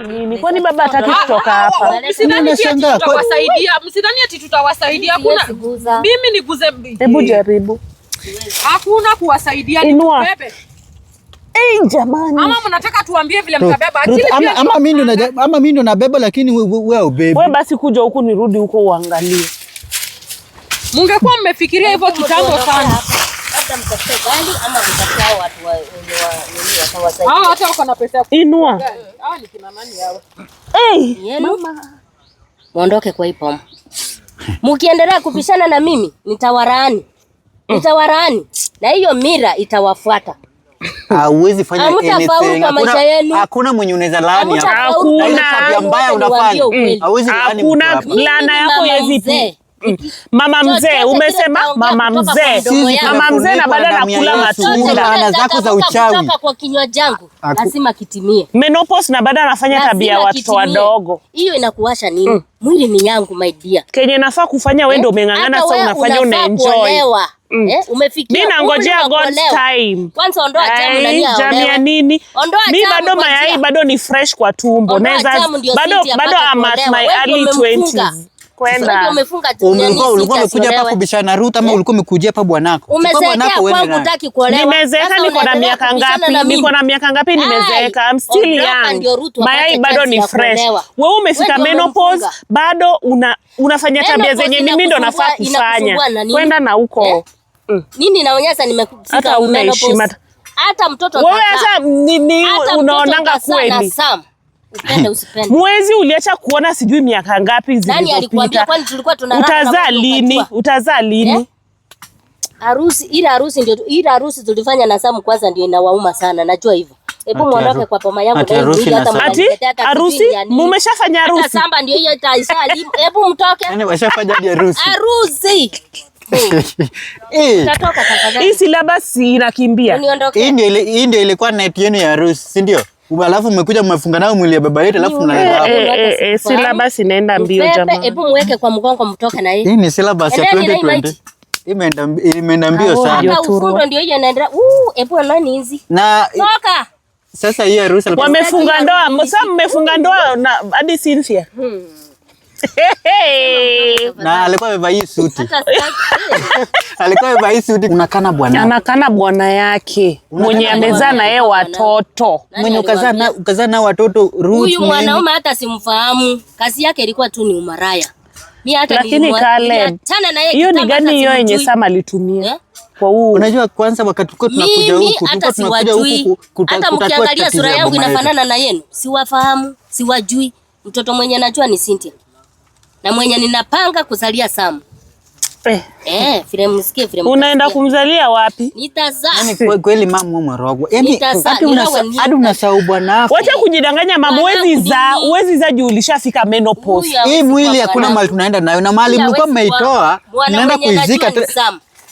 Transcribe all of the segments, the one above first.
Nini? Kwani baba hataki kutoka hapa? Msidhani ati tutawasaidia. Kuna mimi niguze. Hebu jaribu. Hakuna kuwasaidia ni bebe. Jamani. Ama mnataka tuambie vile mtabeba? Ama mimi ndo nabeba lakini wewe ubebe. Wewe basi kuja huku nirudi huko uangalie. Mungekuwa mmefikiria hivyo kitambo sana. Labda mtafute gari ama mtafute hao watu watawasaidia. Hata wako na pesa. Inua. Hawa ni kina nani hao? Mama. Muondoke kwa ipo. Mkiendelea kupishana na mimi nitawaraani. Na hiyo mira itawafuata. Hauwezi fanya anything. Hakuna mwenye unaweza laani. Hakuna tabia mbaya unafanya. Hauwezi laani. Hakuna laana yako yezipi. Mama mzee, umesema mama mzee. Mama mzee na baada nakula matunda. Laana zako za uchawi. Kutoka kwa kinywa changu lazima kitimie. Menopause na baada anafanya tabia ya watoto wadogo. Hiyo inakuwasha nini? Mwili ni yangu my dear. Kenye nafaa kufanya wewe ndio umengangana sasa unafanya unaenjoy. Umefikia. Mimi nangojea God's time. Kwanza ondoa jamu ndani ya jamu ya nini? Mimi bado mayai bado ni fresh kwa tumbo. Naweza bado I'm at my early 20s. Kwenda. Ulikuwa umekuja hapa kubishana Ruth ama ulikuwa umekuja hapa bwanako? Umezeeka kwangu hutaki kuolewa. Nimezeeka niko na miaka ngapi? Niko na miaka ngapi nimezeeka? I'm still young. Mayai bado ni fresh. Wewe umefika menopause bado unafanya tabia zenye mimi ndo nafaa kufanya. Kwenda na huko. Nini naonyesha nimekufika hata una heshima. Hata mtoto wewe hata unaonanga kweli. Upende usipende. Mwezi uliacha kuona sijui miaka ngapi zilizopita. Nani alikuambia kwani tulikuwa tunarara? Utazaa lini? Ile harusi tulifanya na Sam kwanza ndio inawauma sana. Najua hivyo. Hebu muondoke kwa poma yangu hata harusi mmeshafanya harusi. Hata samba ndio hiyo itaisha. Hebu mtoke. Yaani washafanya harusi. Harusi. Tatoka tafadhali. Hii syllabus inakimbia. Hii ndio ilikuwa night yenu ya harusi, si ndio? Alafu mmekuja mmefunga nao mwili ya baba yetu alafu mnaenda hapo. Syllabus inaenda mbio jamaa. Hebu muweke kwa mgongo mtoke na hii. Hii ni syllabus ya 2020. Imeenda mbio sana. Ufundo ndio hiyo inaendelea. Hebu nani hizi? Na toka. Sasa hii harusi wamefunga ndoa. Sasa mmefunga ndoa na hadi Cynthia. Na alikuwa amevaa hii suti. Alikuwa amevaa hii suti. Unakana bwana. Anakana bwana yake. Mwenye amezaa na yeye watoto. Mwenye ukazaa na watoto Ruth. Huyu mwanaume hata simfahamu. Kazi yake ilikuwa tu ni umaraya. Mimi hata lakini Caleb. Hiyo ni gani hiyo yenye Sam alitumia? Kwa huu. Unajua kwanza wakati tulikuwa tunakuja huku, tunakuja huku hata mkiangalia sura yangu inafanana na yenu. Siwafahamu, siwajui. Mtoto mwenye najua ni Cynthia. Na mwenye ninapanga kuzalia Sam. Vile msikie vile. Unaenda kumzalia wapi? Nitazaa. Yaani kweli mama mwarogwa. Yaani hadi unasahau bwana wako. Wacha kujidanganya mama, uwezi za juu ulishafika menopause. Hii mwili hakuna mahali tunaenda nayo na mahali mlikuwa mmeitoa tunaenda kuizika.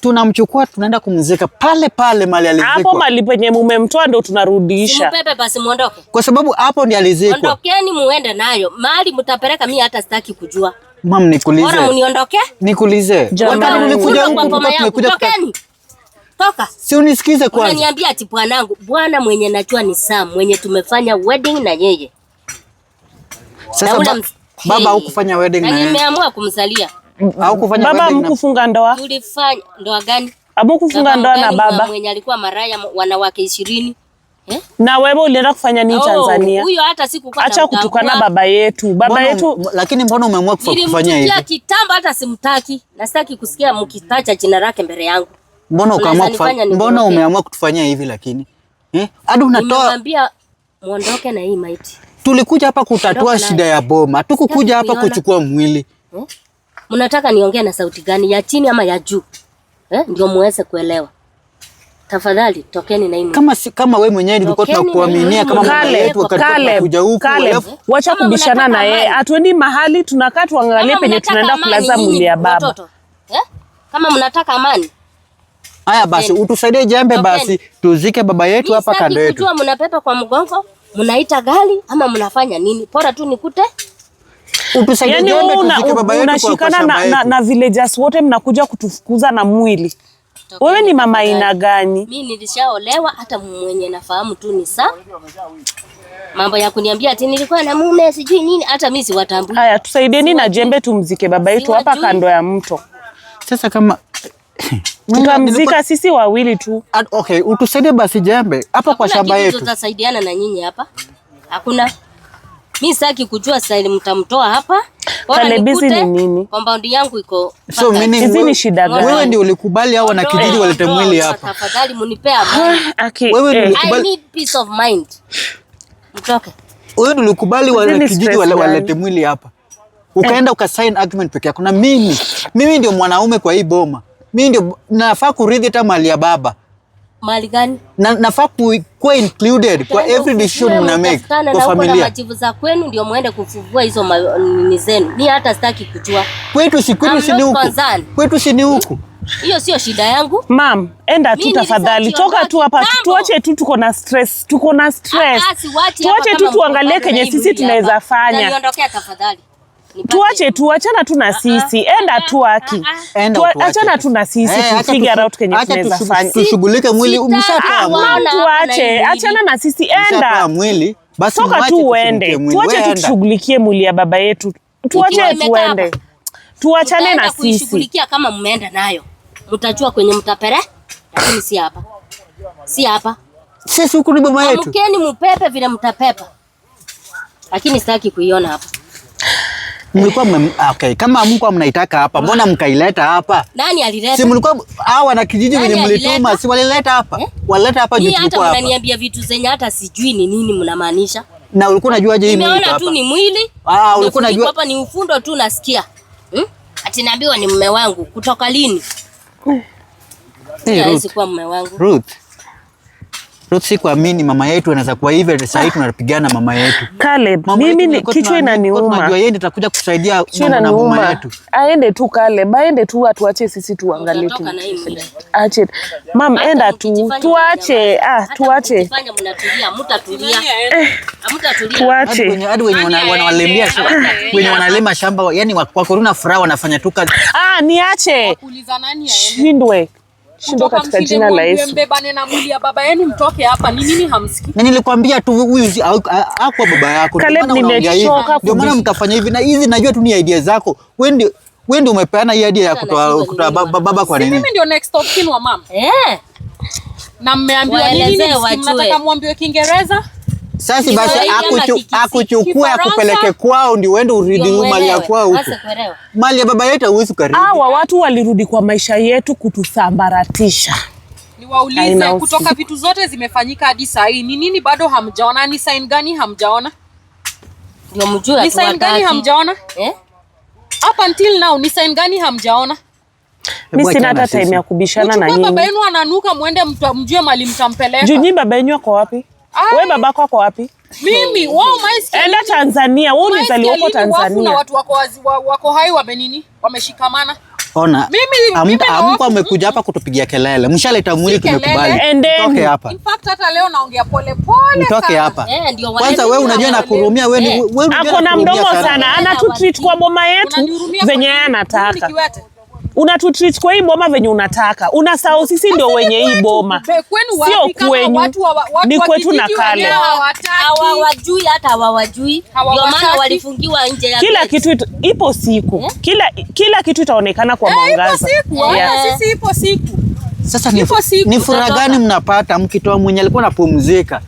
Tunamchukua tunaenda kumzika pale mahali alizikwa. Hapo mahali penye mmemtoa ndo tunarudisha. Simpepe basi muondoke. Kwa sababu hapo ndiye alizikwa. Ondokeni muende nayo. Mahali mtapeleka mimi hata sitaki kujua. Mam nikuulize. Bora mniondoke? Nikuulize. Wakati ulikuja huko tumekuja toka. Si unisikize kwanza. Unaniambia ati bwanangu, bwana mwenye najua ni Sam, mwenye tumefanya wedding na yeye. Sasa baba hukufanya wedding na yeye. Na nimeamua kumzalia. Haukufanya wedding. Baba mkufunga ndoa? Tulifanya ndoa gani? Kufunga ndoa na baba. Mwenye alikuwa maraya wanawake 20. Na wewe ulienda kufanya nini Tanzania? Huyo hata sikuwa na. Acha kutukana baba yetu. Baba yetu lakini mbona umeamua kufanya hivi? Kitambo hata simtaki. Na sitaki kusikia mkitaja jina lake mbele yangu. Mbona umeamua kutufanyia hivi lakini? Hadi unatoa. Nimemwambia muondoke na hii maiti. Tulikuja hapa kutatua shida ya boma. Hatukukuja hapa kuchukua mwili. Mnataka niongee na sauti gani? Ya chini ama ya juu? Ndio muweze kuelewa. Tafadhali tokeni na hii. Kama wewe mwenyewe ulikuwa tunakuaminia kama mama yetu wakati kuja huku. Wacha kubishana na yeye. Atuendi mahali tunakaa tuangalie penye tunaenda kulaza mwili ya baba. Kama mnataka amani. Haya basi utusaidie jembe basi tuzike baba yetu hapa kando yetu. Kujua mnapepa kwa mgongo, mnaita gari ama mnafanya nini? Bora tu nikute. Utusaidie jembe tuzike baba yetu kwa unashikana na villagers wote mnakuja kutufukuza na mwili. Wewe ni mama aina gani? Mimi nilishaolewa, hata mwenye nafahamu tu ni mambo ya kuniambia ati nilikuwa na mume sijui nini, hata mimi siwatambui. Haya, tusaidieni na jembe tumzike baba yetu hapa kando ya mto. Sasa kama tutamzika sisi wawili tu. Okay, utusaidie basi jembe hapa kwa shamba yetu. Tutasaidiana na nyinyi hapa. Hakuna. Mimi sitaki kujua style mtamtoa hapa. Kalebizi ni nini? Compound yangu iko. So hizi ni shida gani? Wewe ndio ulikubali hao na kijiji walete mwili hapa. Tafadhali munipea amani. Wewe ndio ulikubali. I need peace of mind. Mtoke. Wewe ndio ulikubali wale kijiji walete mwili hapa. Ukaenda ukasign agreement peke yako na mimi ndio mwanaume kwa hii boma. Mimi ndio nafaa kuridhi hata mali ya baba. Mali gani? Nafaa kuwa included kwa every decision mna make kwa familia. Na majibu za kwenu ndio muende kufufua hizo nini zenu. Mimi hata sitaki kujua. Kwetu si ni huku. Kwetu si ni huku. Hiyo sio shida yangu. Mam, enda tu tafadhali. Toka tu hapa. Tuache tu tuko na stress. Tuache tu tuangalie kenye sisi tunaweza fanya. Niondokea tafadhali. Tuache tu, achana tu na sisi. Enda tu haki. Achana tu na sisi, figure out kenye tunaweza fanya. Tushughulike mwili umshatoa mwili. Tuache, achana na sisi, enda. Mwili, basi toka tu uende. Tuache tushughulikie mwili ya baba yetu. Tuache tuende. Tuachane na sisi. Kuishughulikia kama mmeenda nayo. Mtajua kwenye mtapere, lakini si hapa. Si hapa. Sisi huku ni boma yetu. Mkeni mupepe vile mtapepa. Lakini sitaki kuiona hapa. Mlikuwa okay, kama mko mnaitaka hapa, mbona mkaileta hapa? Nani alileta? Si mlikuwa hawa na kijiji wenye mlituma, si walileta hapa? Walileta hapa juu tulikuwa hapa. Hata mnaniambia vitu zenye hata sijui ni nini mnamaanisha. Na ulikuwa unajuaje hii mwili hapa? Nimeona tu ni mwili. Ulikuwa unajua hapa ni ufundo tu nasikia. Ati naambiwa ni mume wangu kutoka lini? Haiwezi kuwa mume wangu. Ruth, si kuamini mama yetu anaweza kuwa hivi sasa hivi tunapigana mama yetu. Caleb, mimi kichwa inaniuma. Unajua yeye atakuja kusaidia na mama yetu. Aende tu Caleb, aende tu atuache sisi tuangalie tu. Ache. Mam, enda tu. Tuache. Tuache. Fanya mnatulia, mtatulia. Hamtatulia. Tuache. Hadi wenye wanawalemea shamba, wenye wanalema shamba, yani kwa corona furaha wanafanya tu kazi. Niache. Kuuliza nani aende? Shindo katika jina la Yesu. Mbebane na mwili ya baba yenu mtoke hapa. Ni nini hamsikii? Na nilikwambia tu huyu hakuwa baba yako. Caleb, nimechoka. Ndio maana mkafanya hivi na hizi najua tu ni idea zako. Wewe ndio umepeana hii idea ya kutoa baba kwa nini? Mimi ndio next of kin wa mama. Na mmeambiwa nini? Mnataka muambiwe Kiingereza? Sasa basi akuchukua akupeleke kwao ndio uende urudi mali ya kwao huko. Mali ya baba yetu huwezi karibu. Hawa watu walirudi kwa maisha yetu kutusambaratisha. Niwaulize kutoka vitu zote zimefanyika hadi saa hii. Ni nini bado hamjaona? Ni sign gani hamjaona? Ndio mjua ni sign gani hamjaona? Up until now ni sign gani hamjaona? Mimi sina hata time ya kubishana na nyinyi. Baba yenu ananuka muende mjue mali mtampeleka. Nyinyi baba yenu kwa wapi? Wewe babako wako wapi? Mimi, wao maisha. Enda Tanzania, wewe ulizaliwa huko Tanzania. Na watu wako hai wameshikamana. Ona. Amko amekuja hapa kutupigia kelele. Mshaleta mwili tumekubali. Toke hapa. In fact hata leo naongea pole pole. Toke hapa. Kwanza wewe unajua na kurumia wewe ako na mdomo sana. Anatutreat kwa boma yetu venye anataka. Unatutreat kwa hii boma venye unataka. Unasahau sisi ndio wenye hii boma. Sio kwenyu. Ni kwetu na Caleb. Hawajui hata hawajui. Ndio maana walifungiwa nje ya kila kitu ipo siku. Kila kitu itaonekana kwa mwangaza. Sisi ipo siku. Sasa ni furaha gani mnapata mkitoa mwenye alikuwa anapumzika?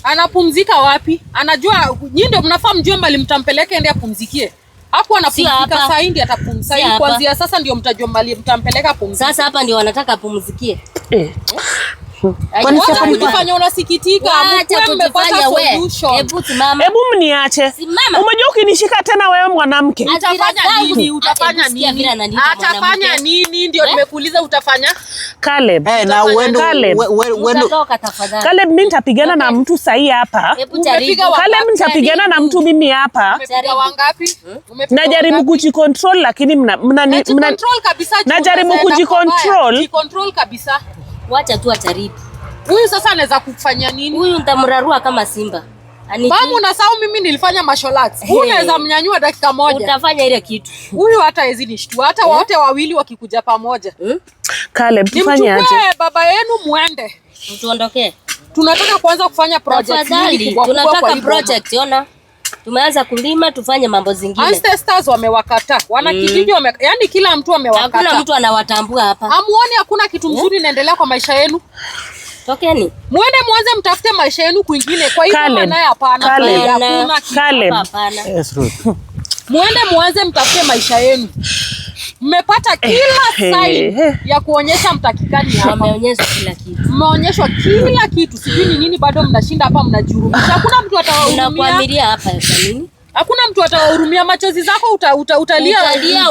Anapumzika wapi? Anajua nyinyi ndio mnafaa mjue mbali mtampeleka ende apumzikie. Hapo anapumzika saa hii ndio atapumzika. Kuanzia sasa ndio mtajua mbali mtampeleka apumzike. Sasa hapa ndio wanataka apumzikie. Kwani sasa mjifanya unasikitika, mmepata solution. Hebu mniache. Umejua ukinishika tena wewe mwanamke. Utafanya nini? Ndio nimekuuliza utafanya. Caleb. Na uende Caleb, mimi nitapigana na mtu sahi hapa. Caleb, nitapigana na mtu mimi hapa. Umepiga wangapi? Najaribu kujicontrol lakini control kabisa. Najaribu kujicontrol. Control kabisa. Wacha tu ataribu. Huyu sasa anaweza kufanya nini? Huyu nitamrarua kama simba. Mama unasahau mimi nilifanya martial arts. Unaweza mnyanyua dakika moja. Utafanya ile kitu. Huyu hata hizi nishtua. Hata wote wawili wakikuja pamoja. Caleb, tufanye aje? Baba yenu muende. Tuondokee. Tunataka kuanza kufanya project hili kubwa. Tunataka project, ona. Tumeanza kulima, tufanye mambo zingine. Ancestors wamewakata. Wana kijiji yani kila mtu amewakata. Hakuna mtu anawatambua hapa. Hamuoni hakuna kitu mzuri inaendelea kwa maisha yenu? Tokeni. Muende mwanze mtafute maisha yenu kwingine. Kwa hiyo naye hapana. Hapana. Yes, Ruth. Muende mwanze mtafute maisha yenu. Mmepata kila sign ya kuonyesha mtakikani hapa. Wameonyeshwa kila kitu. Mmeonyeshwa kila kitu. Sijui ni nini bado mnashinda hapa mnajiruhumisha. Hakuna mtu atawahurumia. Unakuamilia hapa kwa nini? Hakuna mtu atawahurumia. Machozi zako utalia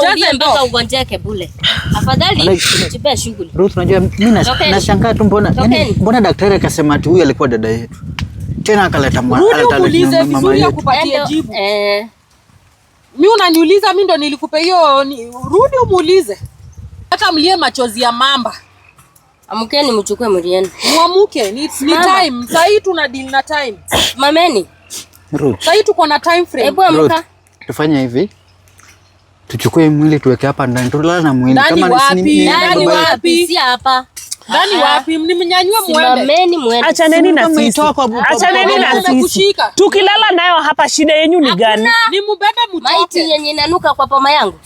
ujaze mpaka ugonjeke bule. Afadhali chipe shughuli. Ruth, unajua mimi nashangaa tu mbona daktari akasema ati huyu alikuwa dada yetu. Tena akaleta mama yetu. Kupatia jibu. Mimi unaniuliza mimi ndo nilikupa hiyo rudi umuulize. Hata mlie machozi ya mamba. Amkeni mchukue mlieni. Muamuke ni time. Sasa hii tuna deal na time. Mameni. Ruth. Sasa hii tuko na time frame. Hebu amka. Tufanye hivi. Tuchukue mwili tuweke hapa ndani. Tulala na mwili kama ni ndani wapi? Si hapa. Ndani wapi? Mnimenyanyue muende. Mameni muende. Achaneni na sisi. Achaneni na sisi. Tukilala nayo hapa shida yenu ni gani? Ni mbebe mtoke. Maiti yenye inanuka kwa poma yangu.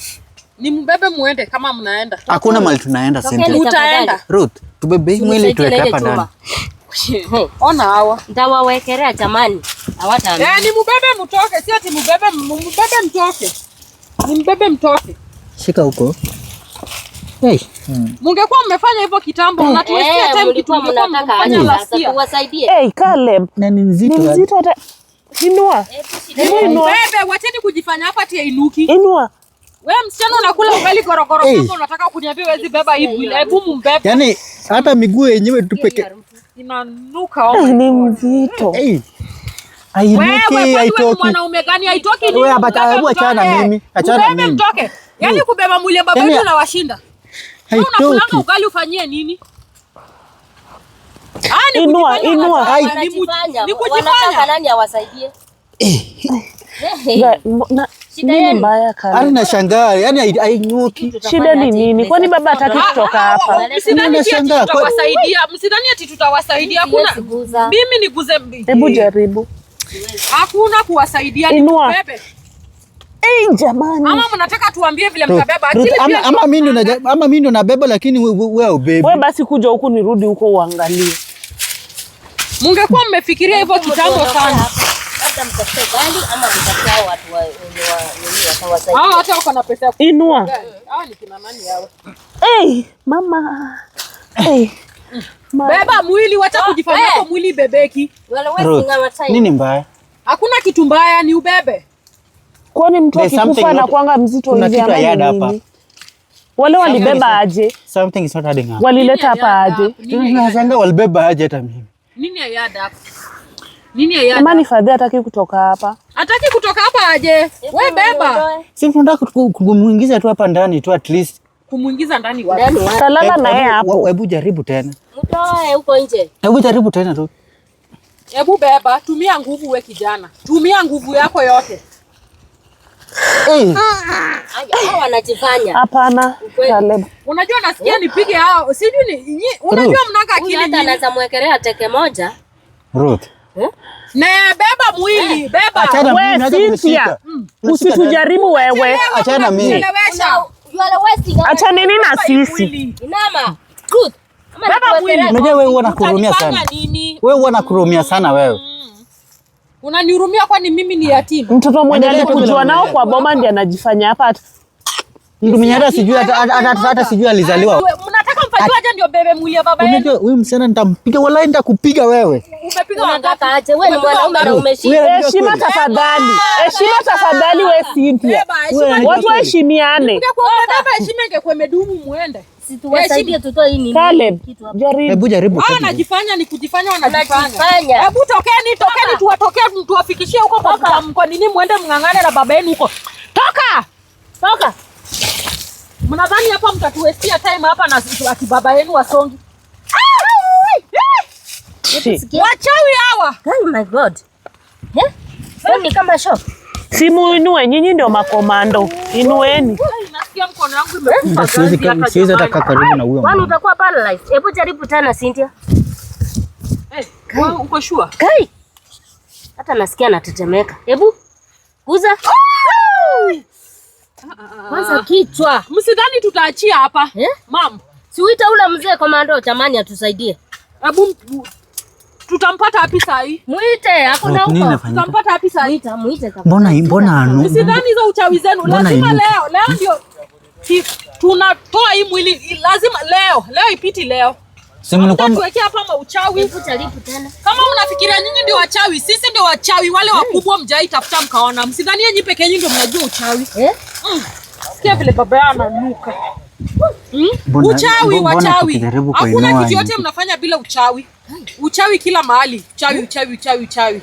Ni mbebe muende kama mnaenda. Hakuna mahali tunaenda Cynthia. Utaenda. Ruth, tubebe mwili tuweke hapa ndani. Ona hawa. Nitawawekelea jamani. Hawataamini. Ni mbebe mtoke, sio ati mbebe mtoke. Ni mbebe mtoke. Shika huko. Hey. Mungekuwa mmefanya hivyo kitambo, mnatuwestia time kitu mngekuwa mnafanya last year. Tuwasaidie. Hey, Caleb. Na ni mzito. Ni mzito hata. Inua. Bebe, wacheni kujifanya hapa ati inuki. Inua. Wewe msichana unakula ugali gorogoro kama unataka kuniambia wewe beba hivi. Hebu mbebe. Yaani hata miguu yenyewe tu peke. Inanuka. Ni mzito. Hey. Ainuki, haitoki. Mwanaume gani haitoki nini? Wewe hebu achana mimi. Achana mimi. Mtoke. Yaani kubeba mwili baba yetu unawashinda. Unakulanga ugali ufanyie nini? Inua. Ni kujifanya. Nani awasaidie? Shida ni mbaya kana. Ana shangaa, yani hainyuki. Shida ni nini? Kwani baba hataki kutoka hapa? Msidhani ati tutawasaidia. Kuna mimi niguze. Hebu jaribu. Hakuna kuwasaidia ni kubebe. Jamani. Ama mnataka tuambie vile mtabeba ama mimi ndo nabeba lakini wewe ubebe. Wewe basi kuja huku nirudi huko uangalie. Mungekuwa mmefikiria hivyo kitambo sana. Labda mtafute gari ama mtafute hao watu wenye watawasaidia. Hao hata wako na pesa. Inua. Hao ni kina nani hao? Mama. Beba mwili, wacha kujifanya kwa mwili bebeki. Nini mbaya? Hakuna kitu mbaya, ni ubebe. Kwani mtu akikufa na kuanga mzito hivi ama wale walibeba aje? Something is not adding up. Walileta hapa aje? Tunashangaa walibeba aje hata mimi. Nini ya yada hapa? Nini ya yada? Kama ni Fadhi hataki kutoka hapa. Hataki kutoka hapa aje? Wewe beba. Sisi tunataka kumuingiza tu hapa ndani tu at least. Kumuingiza ndani wapi? Talala na yeye hapo. Hebu jaribu tena. Mtoe huko nje. Hebu jaribu tena tu. Hebu beba, tumia nguvu wewe kijana. Tumia nguvu yako yote. Hao wanajifanya. Hapana, Caleb. Unajua nasikia nipige hao. Sijui ni unajua mnaka akili hata anaweza mwekelea teke moja. Ruth. Na beba mwili, beba. Achana mimi naweza kumshika. Usitujaribu wewe. Achana mimi. Acha nini na sisi? Inama. Ruth. Beba mwili. Unajua wewe unakurumia sana. Wewe unakurumia sana wewe. Unanihurumia kwani mimi ni yatima? Mtoto mwenye alikujua nao kwa boma ndiye anajifanya hapa. Mimi hata sijui hata sijui alizaliwa. Mnataka mfanywe aje ndio bebe mwili ya baba yenu? Unajua huyu msichana nitampiga wallahi nitakupiga wewe. Umepiga wangapi aje? Wewe ni mwanaume na umeshinda. Heshima tafadhali. Heshima tafadhali wewe Cynthia. Watu waheshimiane. Ungekuwa baba heshima ingekuwa imedumu muende. Situwasaidie tutoe hii nini? Caleb, jaribu. Hebu jaribu. Wanajifanya ni kujifanya wanajifanya. Hebu tokeni tuwatokee tuwafikishie huko kwa nini muende mngangane na baba yenu huko. Toka. Mnadhani hapa mtatuwestia time hapa na ati baba yenu wasongi. Wachawi hawa. Oh my God. Ni kama shop. Simu inue, nyinyi ndio makomando. Inueni. Nasikia mkono wangu imekufa. Siwezi hata kaa karibu na huyo. Kwani utakuwa paralyzed? Hebu jaribu tena Cynthia. Wewe uko sure? Kai. Hata nasikia natetemeka. Hebu guza. Kwanza kichwa. Msidhani tutaachia hapa. Mam, si uita ule mzee komando jamani atusaidie. Hebu tutampata wapi saa hii? Muite, hakuna huko. Tutampata wapi saa hii? Muite. Mbona anu? Msidhani hizo uchawi zenu. Lazima leo ndio tunatoa hii mwili. Lazima leo ipiti leo. Simu kwamba tuwekea hapa mauchawi. Hebu jaribu tena. Kama unafikiria nyinyi ndio wachawi, sisi ndio wachawi. Wale wakubwa mjai tafuta mkaona. Msidhani nyinyi peke yenu ndio mnajua uchawi. Sikia vile baba yao ananuka. Uchawi, wachawi. Hakuna kitu yote mnafanya bila uchawi. Uchawi kila mahali. Uchawi.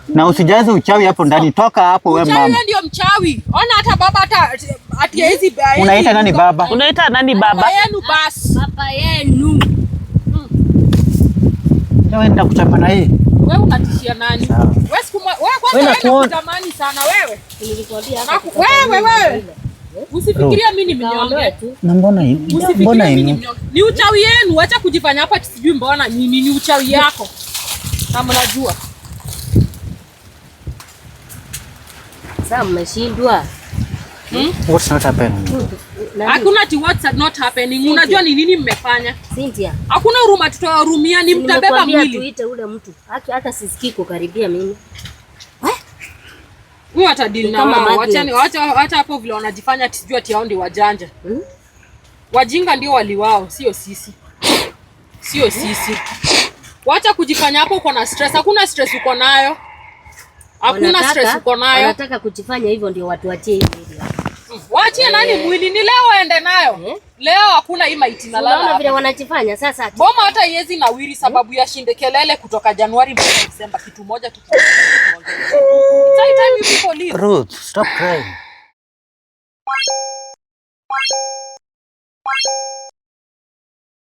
Na usijaze uchawi hapo ndani. Toka hapo wewe mama. Uchawi ndio mchawi. Ona hata baba hata hizi. Unaita nani baba? Unaita nani baba? Baba yenu basi. Baba yenu. Wewe nenda kuchapa na yeye. Wewe unatishia nani? Wewe kwanza unatamani sana wewe. Nilikwambia wewe. Usifikiria mimi ni mnyonge. Na mbona ni uchawi yenu, acha kujifanya hapa sijui mbona ni uchawi yako. Kama unajua. Sasa mmeshindwa. What's not happening? Hakuna ati what's not happening. Unajua ni nini mmefanya? Cynthia. Hakuna huruma tutawahurumia, ni mtabeba mwili. Tuite ule mtu. Hata sisikii kukaribia mimi. Huyu atadili na wao. Acha hapo vile wanajifanya ati sijui ati hao ndio wajanja. Wajinga ndio waliwao, sio sisi. Wacha kujifanya hapo uko na stress. Hakuna stress uko nayo. Wanataka kujifanya hivyo ndio watu wachie hivi. Waachie nani mwili? Ni leo waende nayo. Leo hakuna hii maiti na lala. Unaona vile wanajifanya sasa. Boma hata iwezi nawiri sababu ya shinde kelele kutoka Januari mpaka Desemba kitu moja tu. Ruth, stop crying.